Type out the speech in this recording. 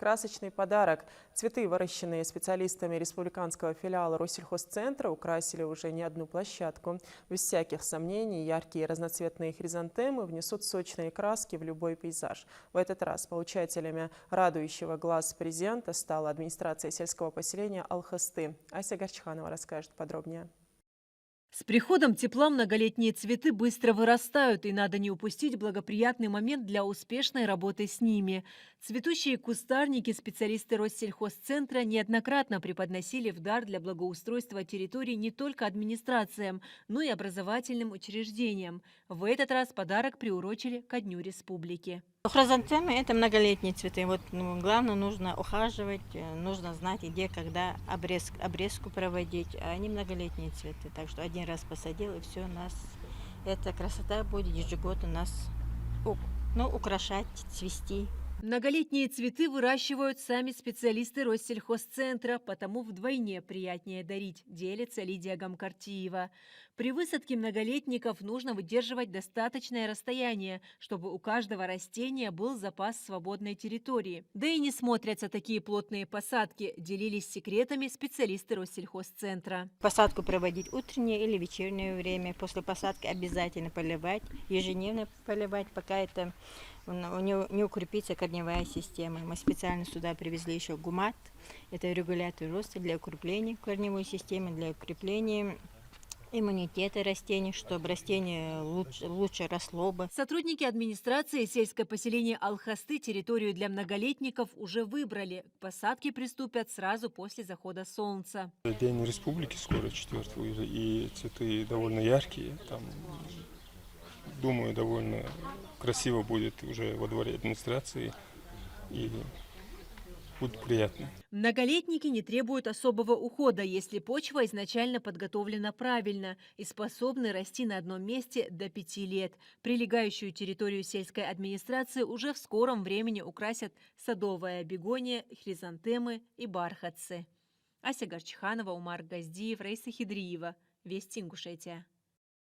Красочный подарок. Цветы, выращенные специалистами республиканского филиала Россельхозцентра, украсили уже не одну площадку. Без всяких сомнений, яркие разноцветные хризантемы внесут сочные краски в любой пейзаж. В этот раз получателями радующего глаз презента стала администрация сельского поселения Алхасты. Ася Горчханова расскажет подробнее. С приходом тепла многолетние цветы быстро вырастают, и надо не упустить благоприятный момент для успешной работы с ними. Цветущие кустарники специалисты Россельхозцентра неоднократно преподносили в дар для благоустройства территорий не только администрациям, но и образовательным учреждениям. В этот раз подарок приурочили ко Дню Республики. Хризантемы – это многолетние цветы. Главное, нужно ухаживать, нужно знать, где, когда обрезку проводить. А они многолетние цветы, так что один раз посадил, и все, эта красота будет ежегодно нас украшать, цвести. Многолетние цветы выращивают сами специалисты Россельхозцентра, потому вдвойне приятнее дарить, делится Лидия Гамкартиева. При высадке многолетников нужно выдерживать достаточное расстояние, чтобы у каждого растения был запас свободной территории. Да и не смотрятся такие плотные посадки, делились секретами специалисты Россельхозцентра. Посадку проводить утреннее или вечернее время. После посадки обязательно поливать, ежедневно поливать, пока это у него не укрепится корневая система. Мы специально сюда привезли еще гумат. Это регулятор роста для укрепления корневой системы, для укрепления иммунитета растений, чтобы растение лучше росло бы. Сотрудники администрации сельское поселение Алхасты территорию для многолетников уже выбрали. К посадке приступят сразу после захода солнца. День Республики скоро, 4-го, и цветы довольно яркие. Там, думаю, довольно красиво будет уже во дворе администрации и будет приятно. Многолетники не требуют особого ухода, если почва изначально подготовлена правильно и способны расти на одном месте до 5 лет. Прилегающую территорию сельской администрации уже в скором времени украсят садовая бегония, хризантемы и бархатцы. Ася Горчханова, Умар Газдиев, Раиса Хидриева. Вести Ингушетия.